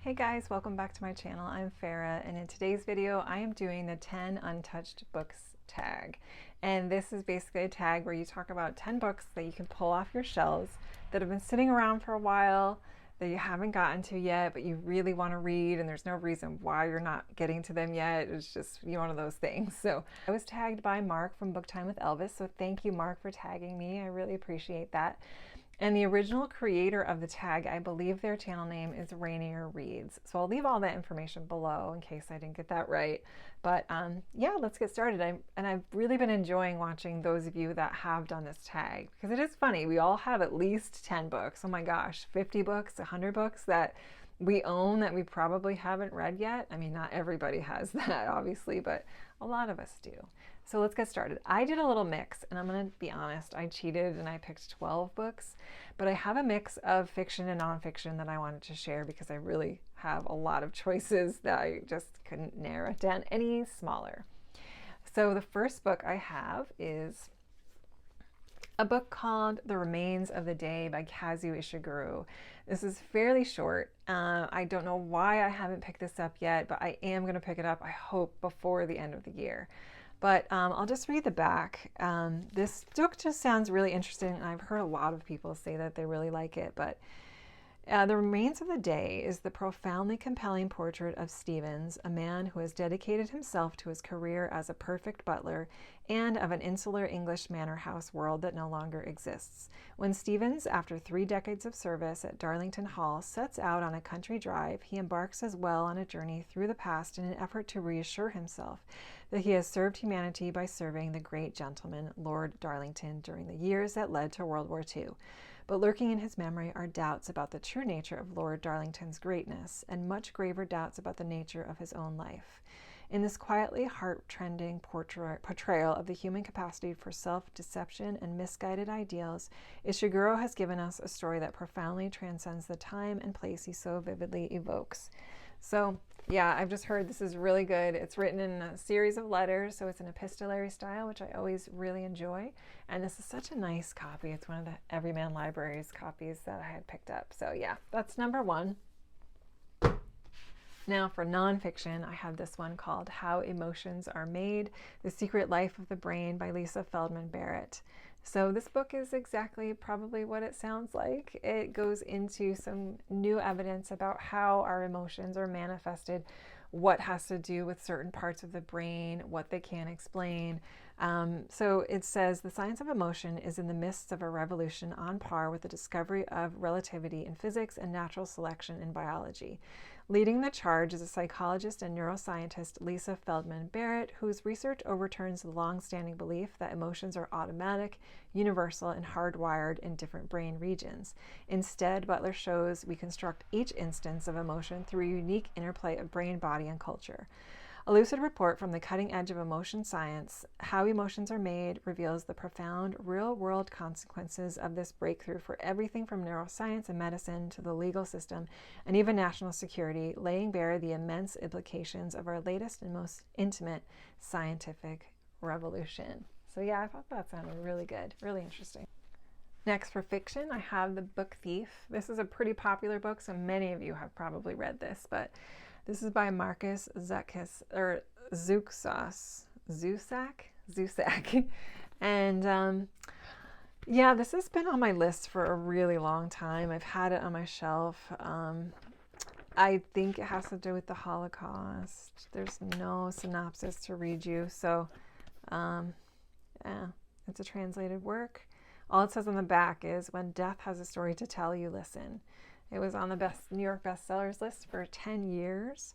Hey guys, welcome back to my channel. I'm Farah, and in today's video I am doing the 10 Untouched Books Tag. And this is basically a tag where you talk about 10 books that you can pull off your shelves that have been sitting around for a while, that you haven't gotten to yet, but you really want to read, and there's no reason why you're not getting to them yet. It's just one of those things. So I was tagged by Mark from Book Time with Elvis, so thank you, Mark, for tagging me. I really appreciate that. And the original creator of the tag, I believe their channel name is Rainier Reads. So I'll leave all that information below in case I didn't get that right. But yeah, let's get started. I've really been enjoying watching those of you that have done this tag, because it is funny. We all have at least 10 books. Oh my gosh, 50 books, 100 books that we own that we probably haven't read yet. I mean, not everybody has that, obviously, but a lot of us do. So let's get started. I did a little mix, and I'm going to be honest, I cheated and I picked 12 books, but I have a mix of fiction and nonfiction that I wanted to share because I really have a lot of choices that I just couldn't narrow it down any smaller. So the first book I have is a book called The Remains of the Day by Kazuo Ishiguro. This is fairly short. I don't know why I haven't picked this up yet, but I am going to pick it up, I hope, before the end of the year. But I'll just read the back. This book just sounds really interesting, and I've heard a lot of people say that they really like it. But The Remains of the Day is the profoundly compelling portrait of Stevens, a man who has dedicated himself to his career as a perfect butler and of an insular English manor house world that no longer exists. When Stevens, after 3 decades of service at Darlington Hall, sets out on a country drive, he embarks as well on a journey through the past in an effort to reassure himself that he has served humanity by serving the great gentleman, Lord Darlington, during the years that led to World War II. But lurking in his memory are doubts about the true nature of Lord Darlington's greatness, and much graver doubts about the nature of his own life. In this quietly heart-rending portrayal of the human capacity for self-deception and misguided ideals, Ishiguro has given us a story that profoundly transcends the time and place he so vividly evokes. So yeah, I've just heard this is really good. It's written in a series of letters, so it's an epistolary style, which I always really enjoy. And this is such a nice copy. It's one of the Everyman Library's copies that I had picked up. So yeah, that's number 1. Now for nonfiction, I have this one called How Emotions Are Made, The Secret Life of the Brain by Lisa Feldman Barrett. So this book is exactly probably what it sounds like. It goes into some new evidence about how our emotions are manifested, what has to do with certain parts of the brain, what they can explain. So it says, the science of emotion is in the midst of a revolution on par with the discovery of relativity in physics and natural selection in biology. Leading the charge is a psychologist and neuroscientist, Lisa Feldman Barrett, whose research overturns the long-standing belief that emotions are automatic, universal, and hardwired in different brain regions. Instead, Butler shows we construct each instance of emotion through a unique interplay of brain, body, and culture. A lucid report from the cutting edge of emotion science, How Emotions Are Made, reveals the profound real-world consequences of this breakthrough for everything from neuroscience and medicine to the legal system and even national security, laying bare the immense implications of our latest and most intimate scientific revolution. So yeah, I thought that sounded really good, really interesting. Next, for fiction, I have The Book Thief. This is a pretty popular book, so many of you have probably read this, but this is by Marcus Zusak. And yeah, this has been on my list for a really long time. I've had it on my shelf. I think it has to do with the Holocaust. There's no synopsis to read you, so yeah, it's a translated work. All it says on the back is, when death has a story to tell, you listen. It was on the New York bestsellers list for 10 years.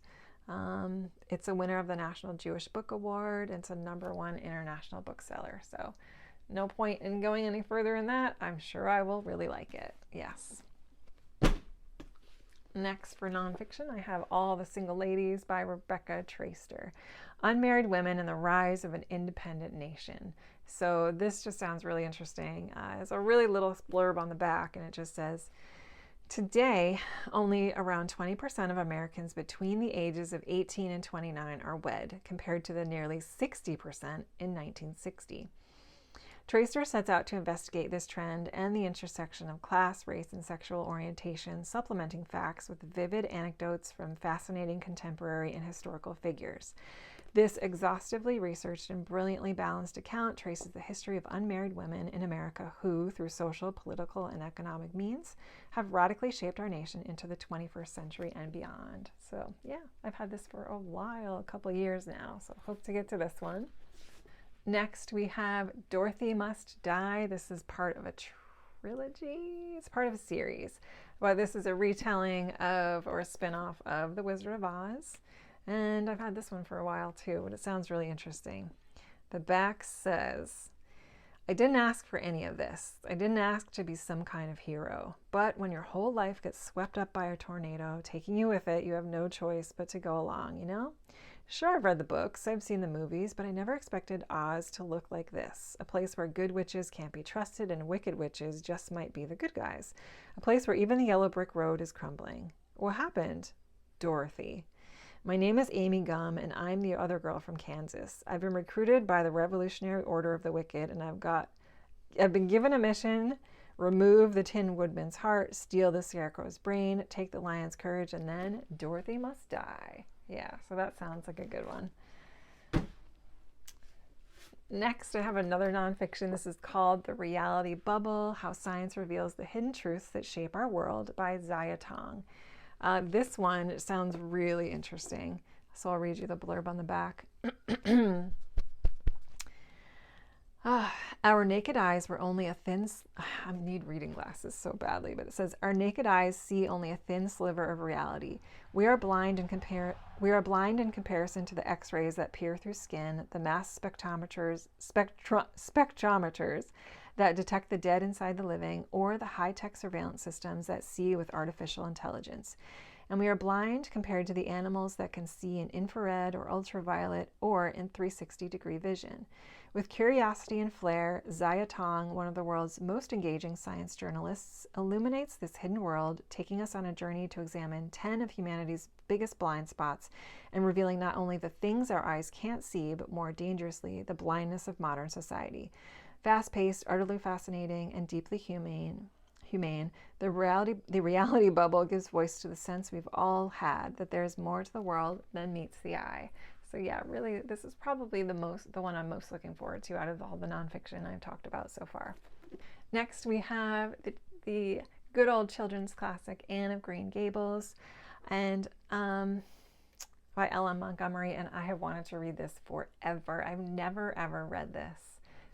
It's a winner of the National Jewish Book Award. It's a #1 international bookseller. So no point in going any further in that. I'm sure I will really like it. Yes. Next, for nonfiction, I have All the Single Ladies by Becca Traistor. Unmarried Women and the Rise of an Independent Nation. So this just sounds really interesting. It's a really little blurb on the back, and it just says, today, only around 20% of Americans between the ages of 18 and 29 are wed, compared to the nearly 60% in 1960. Traistor sets out to investigate this trend and the intersection of class, race, and sexual orientation, supplementing facts with vivid anecdotes from fascinating contemporary and historical figures. This exhaustively researched and brilliantly balanced account traces the history of unmarried women in America who, through social, political, and economic means, have radically shaped our nation into the 21st century and beyond. So yeah, I've had this for a while, a couple years now, so hope to get to this one. Next, we have Dorothy Must Die. This is part of a trilogy. It's part of a series. But this is a retelling of, or a spin-off of, The Wizard of Oz. And I've had this one for a while too, but it sounds really interesting. The back says, I didn't ask for any of this. I didn't ask to be some kind of hero. But when your whole life gets swept up by a tornado, taking you with it, you have no choice but to go along, you know? Sure, I've read the books, I've seen the movies, but I never expected Oz to look like this. A place where good witches can't be trusted and wicked witches just might be the good guys. A place where even the yellow brick road is crumbling. What happened? Dorothy. My name is Amy Gum, and I'm the other girl from Kansas. I've been recruited by the Revolutionary Order of the Wicked, and I've been given a mission: remove the Tin Woodman's heart, steal the Scarecrow's brain, take the lion's courage, and then Dorothy must die. Yeah, so that sounds like a good one. Next, I have another nonfiction. This is called The Reality Bubble: How Science Reveals the Hidden Truths That Shape Our World by Ziya Tong. This one sounds really interesting, so I'll read you the blurb on the back. Our naked eyes were only a thin... I need reading glasses so badly, but it says, our naked eyes see only a thin sliver of reality. We are blind in comparison to the X-rays that peer through skin, the mass spectrometers that detect the dead inside the living, or the high-tech surveillance systems that see with artificial intelligence. And we are blind compared to the animals that can see in infrared or ultraviolet or in 360-degree vision. With curiosity and flair, Ziya Tong, one of the world's most engaging science journalists, illuminates this hidden world, taking us on a journey to examine 10 of humanity's biggest blind spots and revealing not only the things our eyes can't see, but more dangerously, the blindness of modern society. Fast-paced, utterly fascinating, and deeply humane, the reality bubble gives voice to the sense we've all had that there is more to the world than meets the eye. So yeah, really, this is probably the one I'm most looking forward to out of all the nonfiction I've talked about so far. Next, we have the good old children's classic, Anne of Green Gables, and by Ellen Montgomery, and I have wanted to read this forever. I've never, ever read this,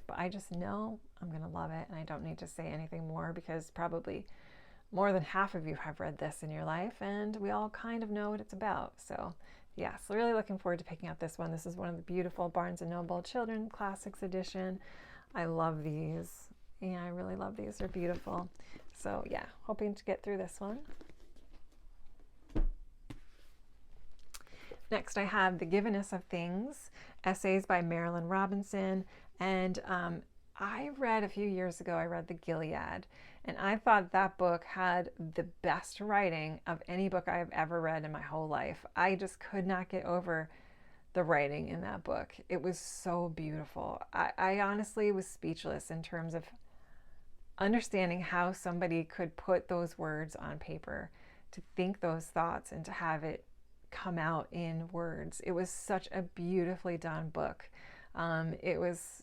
but I just know I'm going to love it, and I don't need to say anything more because probably more than half of you have read this in your life, and we all kind of know what it's about. So yeah, so really looking forward to picking up this one. This is one of the beautiful Barnes & Noble Children's Classics edition. I love these. Yeah, I really love these. They're beautiful. So yeah, hoping to get through this one. Next, I have The Giveness of Things, essays by Marilynne Robinson. And I read a few years ago, I read The Gilead, and I thought that book had the best writing of any book I have ever read in my whole life. I just could not get over the writing in that book. It was so beautiful. I honestly was speechless in terms of understanding how somebody could put those words on paper, to think those thoughts and to have it come out in words. It was such a beautifully done book. It was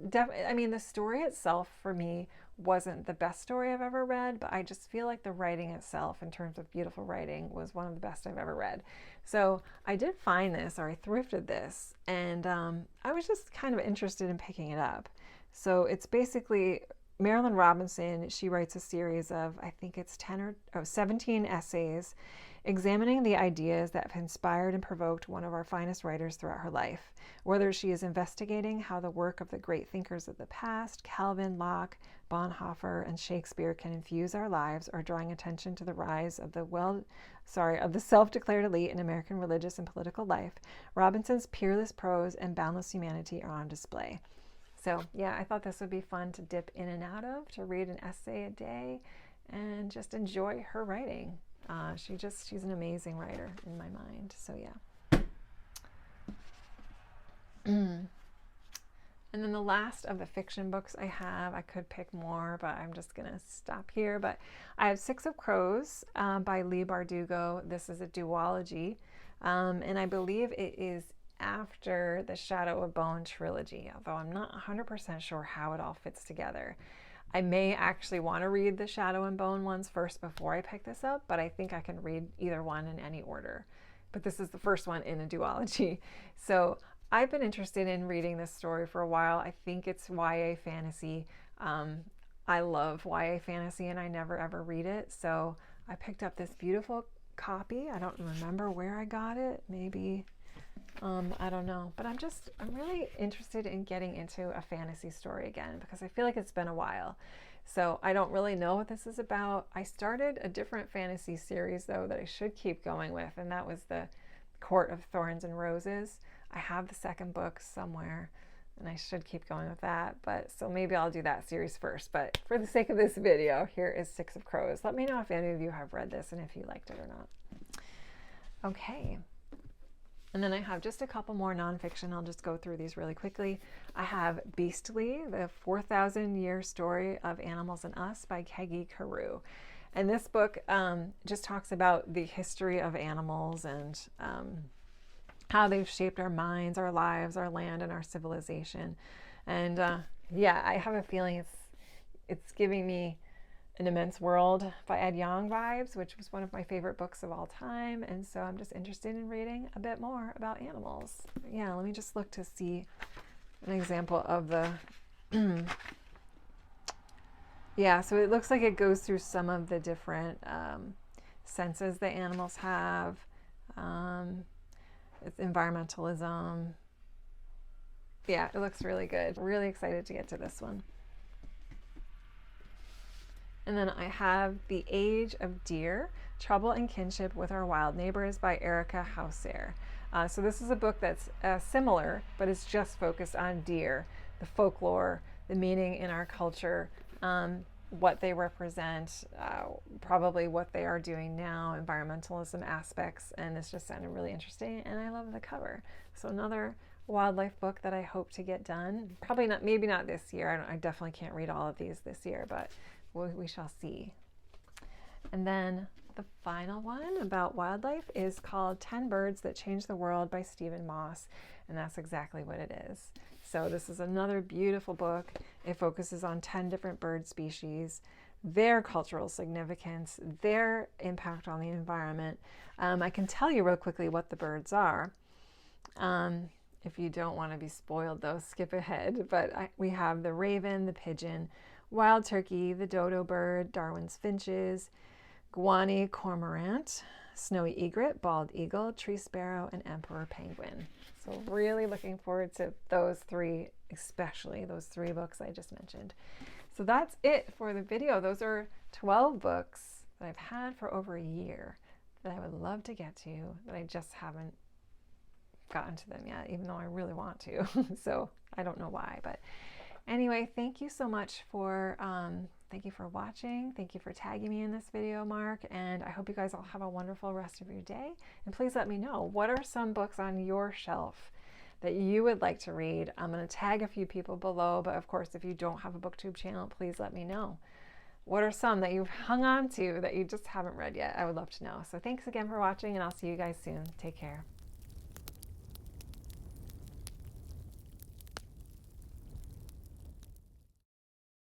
definitely, I mean, the story itself for me wasn't the best story I've ever read, but I just feel like the writing itself, in terms of beautiful writing, was one of the best I've ever read. So I did find this, or I thrifted this, and I was just kind of interested in picking it up. So it's basically Marilynne Robinson. She writes a series of, I think it's 17 essays examining the ideas that have inspired and provoked one of our finest writers throughout her life. Whether she is investigating how the work of the great thinkers of the past, Calvin, Locke, Bonhoeffer, and Shakespeare, can infuse our lives, or drawing attention to the rise of the self-declared elite in American religious and political life, Robinson's peerless prose and boundless humanity are on display. So yeah, I thought this would be fun to dip in and out of, to read an essay a day and just enjoy her writing. She's an amazing writer in my mind. So yeah. And And then the last of the fiction books I have, I could pick more, but I'm just going to stop here. But I have Six of Crows by Leigh Bardugo. This is a duology, and I believe it is after the Shadow of Bone trilogy, although I'm not 100% sure how it all fits together. I may actually want to read the Shadow and Bone ones first before I pick this up, but I think I can read either one in any order. But this is the first one in a duology. So I've been interested in reading this story for a while. I think it's YA fantasy. I love YA fantasy and I never ever read it. So I picked up this beautiful copy. I don't remember where I got it. Maybe, I don't know. But I'm really interested in getting into a fantasy story again because I feel like it's been a while. So I don't really know what this is about. I started a different fantasy series though that I should keep going with, and that was the Court of Thorns and Roses. I have the second book somewhere and I should keep going with that, but so maybe I'll do that series first. But for the sake of this video, here is Six of Crows. Let me know if any of you have read this and if you liked it or not. Okay. And then I have just a couple more nonfiction. I'll just go through these really quickly. I have Beastly, the 4,000-year story of animals and us by Kazuo. And this book just talks about the history of animals and how they've shaped our minds, our lives, our land, and our civilization. And yeah, I have a feeling it's giving me An Immense World by Ed Yong vibes, which was one of my favorite books of all time. And so I'm just interested in reading a bit more about animals. Yeah, let me just look to see an example of the... Yeah, so it looks like it goes through some of the different senses that animals have. It's environmentalism. Yeah, it looks really good. Really excited to get to this one. And then I have The Age of Deer, Trouble and Kinship with Our Wild Neighbors by Erica Hauser. So this is a book that's similar, but it's just focused on deer, the folklore, the meaning in our culture, what they represent, probably what they are doing now, environmentalism aspects, and this just sounded really interesting, and I love the cover. So another wildlife book that I hope to get done. Probably not, maybe not this year. I definitely can't read all of these this year, but we shall see. And then the final one about wildlife is called 10 Birds That Changed the World by Stephen Moss, and that's exactly what it is. So this is another beautiful book. It focuses on 10 different bird species, their cultural significance, their impact on the environment. I can tell you real quickly what the birds are. If you don't want to be spoiled though, skip ahead. But we have the raven, the pigeon, wild turkey, the dodo bird, Darwin's finches, guani cormorant, snowy egret, bald eagle, tree sparrow, and emperor penguin. So really looking forward to those three, especially those three books I just mentioned. So that's it for the video. Those are 12 books that I've had for over a year that I would love to get to, that I just haven't gotten to them yet, even though I really want to. So I don't know why, but anyway, thank you so much for watching. Thank you for tagging me in this video, Mark, and I hope you guys all have a wonderful rest of your day. And please let me know, what are some books on your shelf that you would like to read? I'm going to tag a few people below, but of course, if you don't have a BookTube channel, please let me know. What are some that you've hung on to that you just haven't read yet? I would love to know. So thanks again for watching, and I'll see you guys soon. Take care.